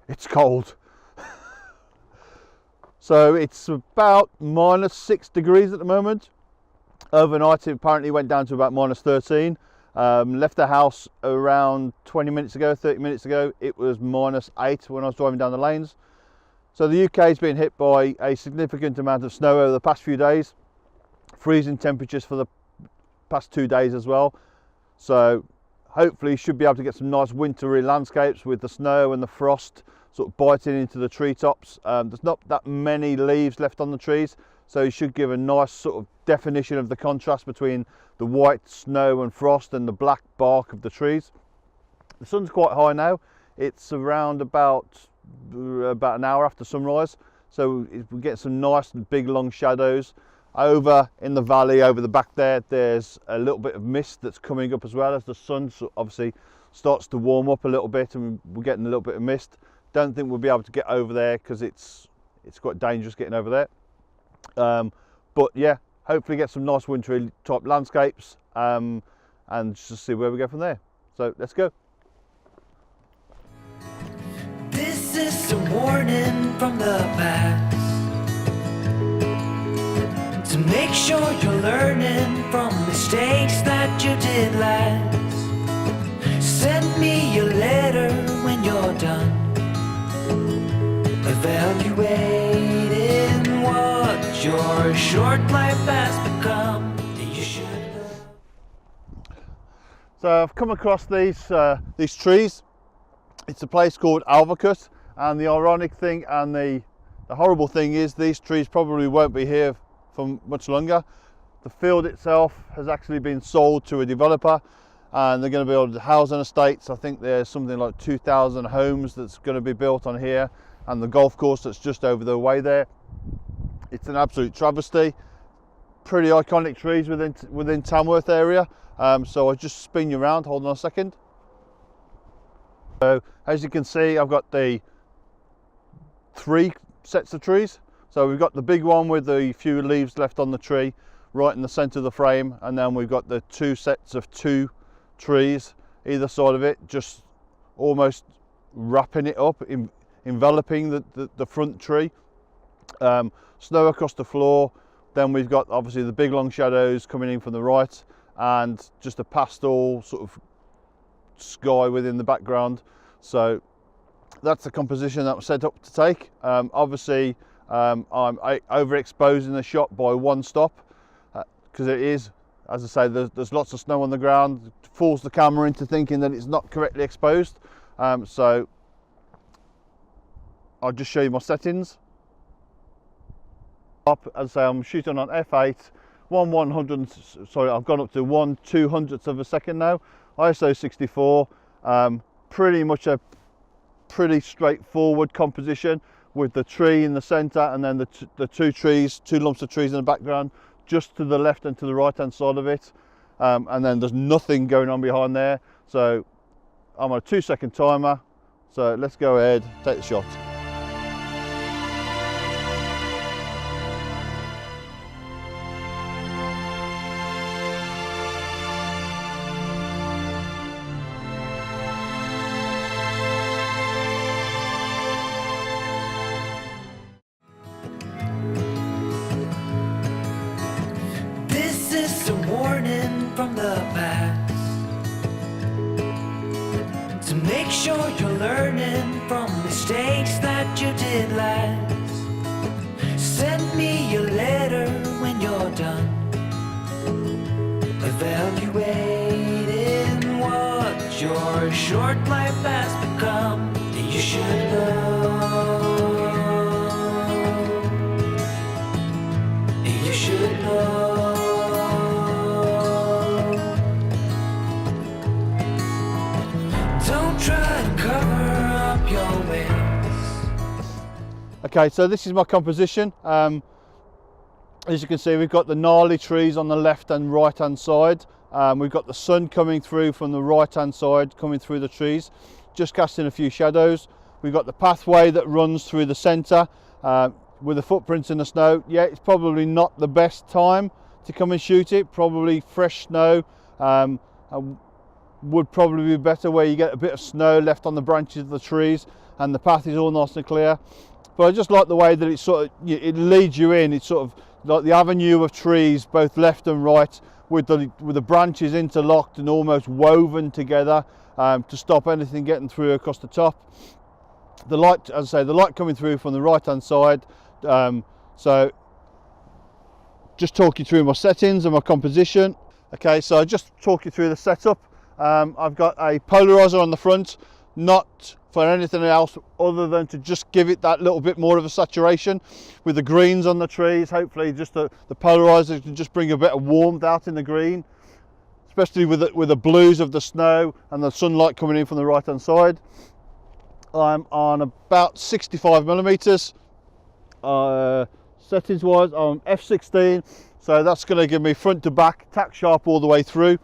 it's cold. So it's about -6 degrees at the moment. Overnight it apparently went down to about -13. Left the house around 20 minutes ago, 30 minutes ago. It was -8 when I was driving down the lanes. So the UK has been hit by a significant amount of snow over the past few days. Freezing temperatures for the past 2 days as well. So hopefully you should be able to get some nice wintry landscapes with the snow and the frost sort of biting into the treetops. There's not that many leaves left on the trees, so you should give a nice sort of definition of the contrast between the white snow and frost and the black bark of the trees. The sun's quite high now. It's around about an hour after sunrise, so we get some nice big long shadows. Over in the valley over the back there's a little bit of mist that's coming up as well as the sun obviously starts to warm up a little bit, and we're getting a little bit of mist. Don't think we'll be able to get over there because it's quite dangerous getting over there. But yeah, hopefully get some nice wintry type landscapes, and just see where we go from there. So let's go. This is a warning from the past, to make sure you're learning from mistakes that you did last. Send me a letter when you're done, evaluating what your short life has become. You should know. So I've come across these trees. It's a place called Alvacut, and the ironic thing and the horrible thing is these trees probably won't be here for much longer. The field itself has actually been sold to a developer, and they're going to build housing estates. I think there's something like 2,000 homes that's going to be built on here, and the golf course that's just over the way there. It's an absolute travesty. Pretty iconic trees within Tamworth area. So I'll just spin you around. Hold on a second. So as you can see, I've got the 3 sets of trees. So we've got the big one with the few leaves left on the tree right in the center of the frame, and then we've got the 2 sets of 2 trees either side of it, just almost wrapping it up, enveloping the front tree. Snow across the floor. Then we've got obviously the big long shadows coming in from the right, and just a pastel sort of sky within the background. So that's the composition that was set up to take. Obviously I'm overexposing the shot by 1 stop, because it is, as I say, there's lots of snow on the ground. It fools the camera into thinking that it's not correctly exposed. So I'll just show you my settings. As I say, I'm shooting on f8, I've gone up to 1/200th of a second now, ISO 64. Pretty much a pretty straightforward composition with the tree in the center, and then the 2 lumps of trees in the background just to the left and to the right hand side of it, and then there's nothing going on behind there. So I'm on a 2-second timer, so let's go ahead, take the shot. From the past, to make sure you're learning from mistakes that you did last. Send me a letter when you're done, evaluating what your short life has become. You should know. You should know. Okay, so this is my composition. As you can see, we've got the gnarly trees on the left and right hand side. We've got the sun coming through from the right hand side, coming through the trees, just casting a few shadows. We've got the pathway that runs through the center with the footprints in the snow. Yeah, it's probably not the best time to come and shoot it. Probably fresh snow would probably be better, where you get a bit of snow left on the branches of the trees, and the path is all nice and clear. But I just like the way that it sort of, it leads you in. It's sort of like the avenue of trees, both left and right, with the branches interlocked and almost woven together to stop anything getting through across the top. The light, as I say, the light coming through from the right hand side. So just talk you through my settings and my composition. Okay, so I just talk you through the setup. I've got a polariser on the front, not for anything else other than to just give it that little bit more of a saturation with the greens on the trees. Hopefully just the polarizer can just bring a bit of warmth out in the green, especially with the blues of the snow and the sunlight coming in from the right hand side. I'm on about 65mm. Settings wise, I'm f16, so that's going to give me front to back tack sharp all the way through.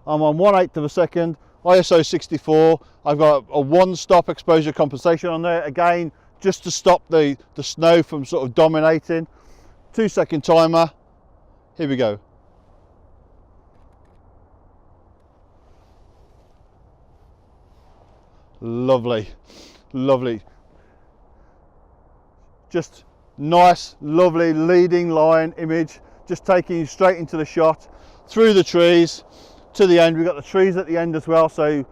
I'm on 1/8 of a second, ISO 64. I've got a one-stop exposure compensation on there, again just to stop the snow from sort of dominating. 2-second timer. Here we go. Lovely, lovely. Just nice, lovely leading line image, just taking you straight into the shot, through the trees to the end. We've got the trees at the end as well, so it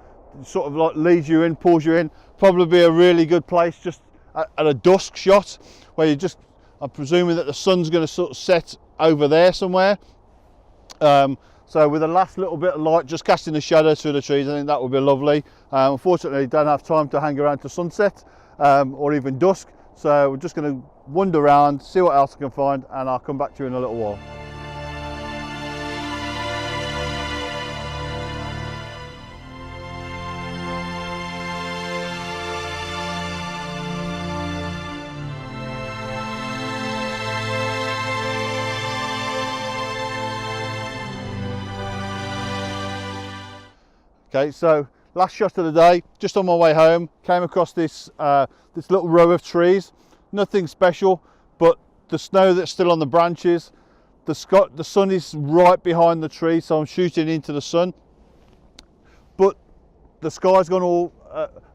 sort of like leads you in, pulls you in. Probably be a really good place just at a dusk shot, where you just, I'm presuming that the sun's going to sort of set over there somewhere. So with the last little bit of light just casting a shadow through the trees, I think that would be lovely. Unfortunately, I don't have time to hang around to sunset or even dusk, so we're just going to wander around, see what else I can find, and I'll come back to you in a little while. Okay, so last shot of the day, just on my way home, came across this this little row of trees. Nothing special, but the snow that's still on the branches, the sun is right behind the tree, so I'm shooting into the sun. But the sky's gone all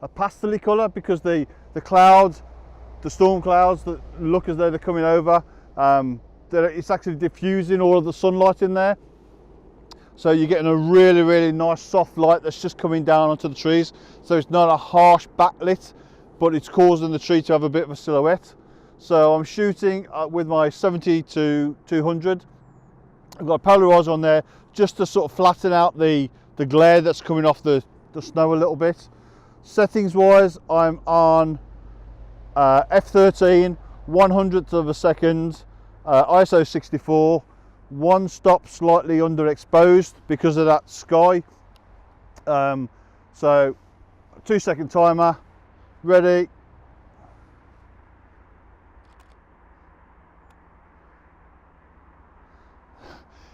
a pastel colour because the clouds, the storm clouds that look as though they're coming over, it's actually diffusing all of the sunlight in there. So you're getting a really, really nice soft light that's just coming down onto the trees. So it's not a harsh backlit, but it's causing the tree to have a bit of a silhouette. So I'm shooting with my 70-200. I've got a polarizer on there just to sort of flatten out the glare that's coming off the snow a little bit. Settings wise, I'm on f13, 1/100th of a second, ISO 64. One stop slightly underexposed because of that sky. So 2-second timer, ready.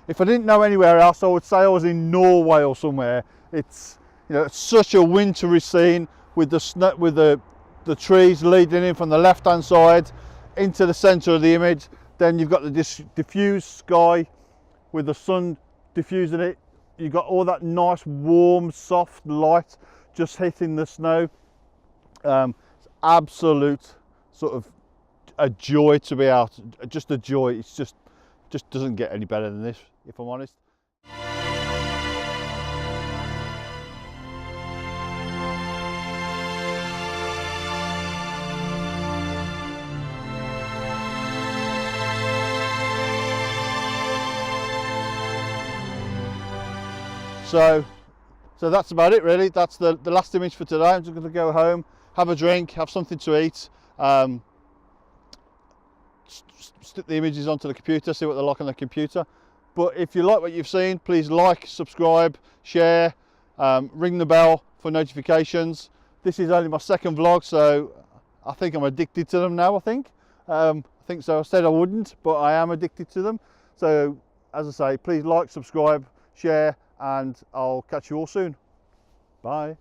If I didn't know anywhere else, I would say I was in Norway or somewhere. It's, you know, it's such a wintry scene with the snow, with the trees leading in from the left hand side into the center of the image. Then you've got the diffused sky with the sun diffusing it. You've got all that nice warm soft light just hitting the snow. It's absolute sort of a joy to be out, just a joy. It's just doesn't get any better than this, if I'm honest. So that's about it really. That's the last image for today. I'm just going to go home, have a drink, have something to eat, stick the images onto the computer, see what they're like on the computer. But if you like what you've seen, please like, subscribe, share, ring the bell for notifications. This is only my second vlog, so I think I'm addicted to them now. I think so. I said I wouldn't, but I am addicted to them. So as I say, please like, subscribe, share, and I'll catch you all soon. Bye.